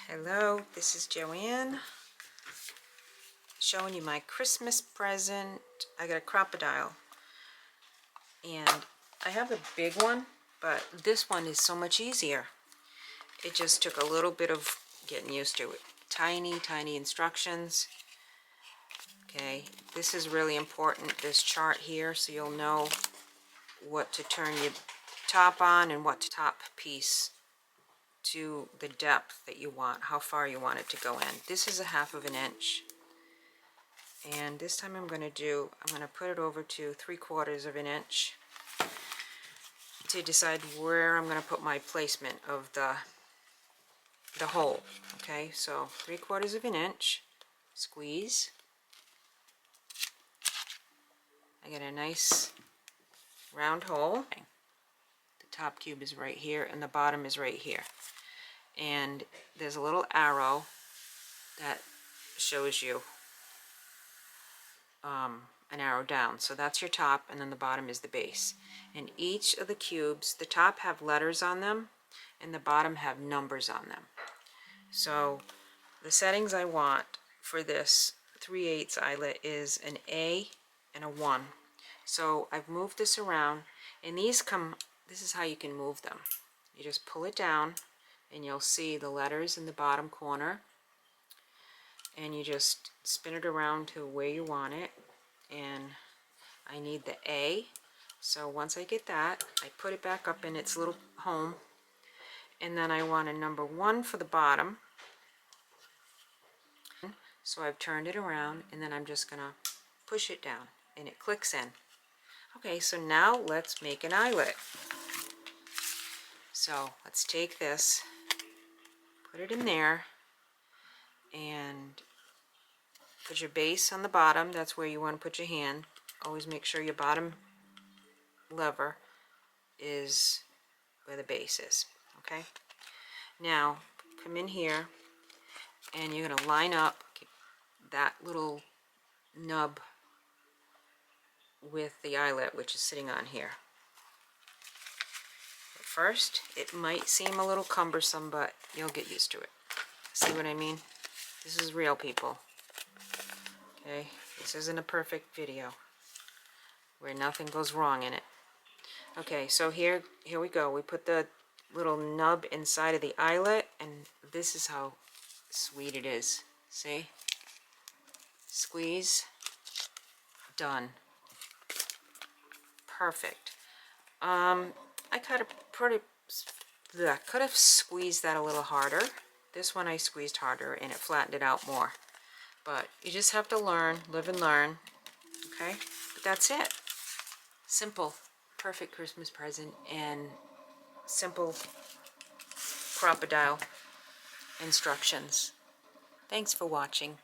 Hello, this is Joanne showing you my Christmas present. I got a Cropadile and I have a big one, but this one is so much easier. It just took a little bit of getting used to it. Tiny instructions. Okay, this is really important, this chart here, so you'll know what to turn your top on and what to top piece to the depth that you want, how far you want it to go in. This is a 1/2 inch. And this time I'm going to put it over to 3/4 inch to decide where I'm going to put my placement of the hole. Okay, so 3/4 inch, squeeze. I get a nice round hole. The top cube is right here and the bottom is right here. And there's a little arrow that shows you an arrow down. So that's your top, and then the bottom is the base. And each of the cubes, the top have letters on them and the bottom have numbers on them. So the settings I want for this 3/8 eyelet is an A and a 1. So I've moved this around, and these come, this is how you can move them. You just pull it down and you'll see the letters in the bottom corner, and you just spin it around to where you want it. And I need the A, so once I get that, I put it back up in its little home, and then I want a number 1 for the bottom. So I've turned it around, and then I'm just gonna push it down and it clicks in. Okay, so now let's make an eyelet. So let's take this, put it in there, and put your base on the bottom. That's where you want to put your hand. Always make sure your bottom lever is where the base is. Okay, now come in here and you're going to line up that little nub with the eyelet, which is sitting on here. But first, it might seem a little cumbersome, but you'll get used to it. See what I mean? This is real, people. Okay, this isn't a perfect video where nothing goes wrong in it. Okay, so here we go. We put the little nub inside of the eyelet, and this is how sweet it is. See? Squeeze. Done. Perfect. I could have squeezed that a little harder. This one I squeezed harder and it flattened it out more. But you just have to learn, live and learn. Okay? But that's it. Simple, perfect Christmas present, and simple Cropadile instructions. Thanks for watching.